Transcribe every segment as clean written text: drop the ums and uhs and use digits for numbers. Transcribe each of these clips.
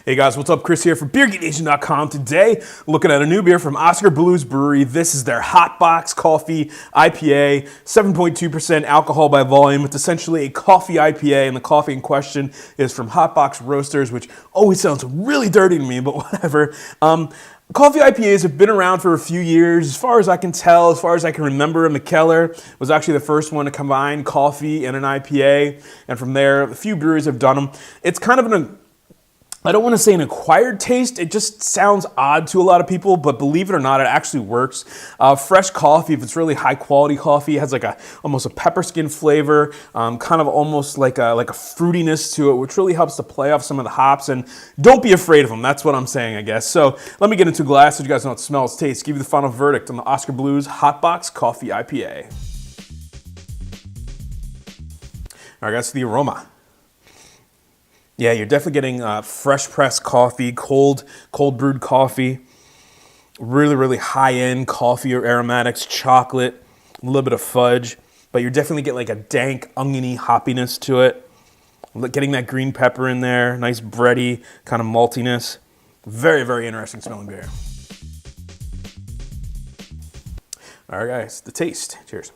Hey guys, what's up? Chris here from BeerGeekNation.com. Today, looking at a new beer from Oskar Brewery. This is their Hotbox Coffee IPA, 7.2% alcohol by volume. It's essentially a coffee IPA, and the coffee in question is from Hotbox Roasters, which always sounds really dirty to me, but whatever. Coffee IPAs have been around for a few years. As far as I can tell, as far as I can remember, McKellar was actually the first one to combine coffee and an IPA, and from there, a few breweries have done them. It's kind of I don't want to say an acquired taste. It just sounds odd to a lot of people, but believe it or not, it actually works. Fresh coffee, if it's really high quality coffee, it has like almost a pepper skin flavor, kind of almost like a fruitiness to it, which really helps to play off some of the hops. And don't be afraid of them. That's what I'm saying, I guess. So let me get into a glass so you guys know how it smells, tastes, give you the final verdict on the Oskar Blues Hotbox Coffee IPA. All right, guys, the aroma. Yeah, you're definitely getting fresh pressed coffee, cold brewed coffee, really high-end coffee or aromatics, chocolate, a little bit of fudge, but you're definitely getting like a dank, oniony hoppiness to it. Getting that green pepper in there, nice bready kind of maltiness. Very interesting smelling beer. All right, guys, the taste. Cheers.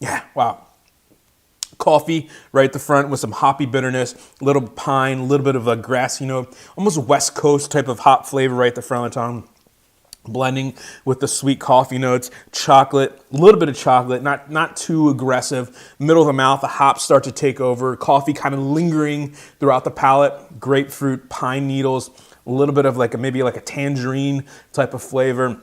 Yeah, wow. Coffee right at the front with some hoppy bitterness, a little pine, a little bit of a grassy note, almost a West Coast type of hop flavor right at the front of the tongue. Blending with the sweet coffee notes, chocolate, a little bit of chocolate, not too aggressive. Middle of the mouth, the hops start to take over. Coffee kind of lingering throughout the palate. Grapefruit, pine needles, a little bit of maybe like a tangerine type of flavor.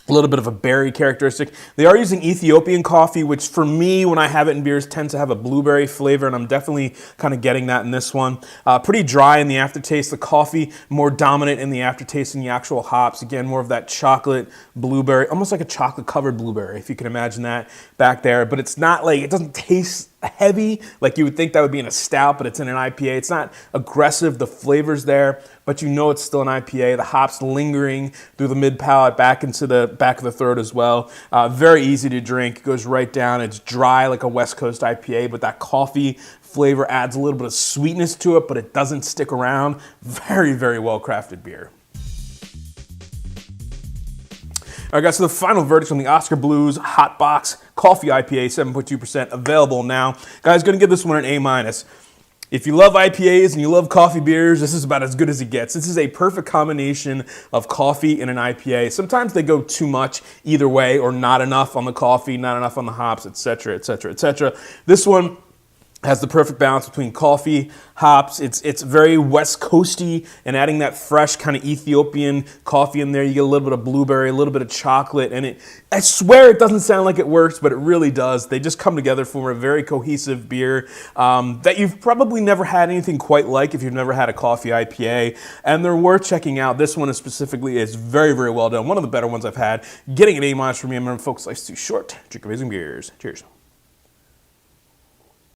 A little bit of a berry characteristic. They are using Ethiopian coffee, which for me, when I have it in beers, tends to have a blueberry flavor, and I'm definitely kind of getting that in this one. Pretty dry in the aftertaste. The coffee more dominant in the aftertaste than the actual hops. Again, more of that chocolate blueberry, almost like a chocolate-covered blueberry, if you can imagine that back there. But it's not like, it doesn't taste heavy like you would think that would be in a stout, but it's in an IPA. It's not aggressive. The flavor's there, but you know it's still an IPA. The hops lingering through the mid palate back into the back of the throat as well. Very easy to drink. It goes right down. It's dry like a West Coast IPA, but that coffee flavor adds a little bit of sweetness to it, but it doesn't stick around. Very well crafted beer. All right, guys, so the final verdict on the Oskar Blues Hotbox Coffee IPA, 7.2%, available now. Guys, going to give this one an A-. If you love IPAs and you love coffee beers, this is about as good as it gets. This is a perfect combination of coffee and an IPA. Sometimes they go too much either way, or not enough on the coffee, not enough on the hops, etc. This one has the perfect balance between coffee, hops. It's very West Coasty, and adding that fresh kind of Ethiopian coffee in there, you get a little bit of blueberry, a little bit of chocolate, and I swear it doesn't sound like it works, but it really does. They just come together for a very cohesive beer that you've probably never had anything quite like if you've never had a coffee IPA, and they're worth checking out. This one specifically is very well done. One of the better ones I've had. Getting an A- for me. I'm remember, folks, life's too short. Drink amazing beers. Cheers.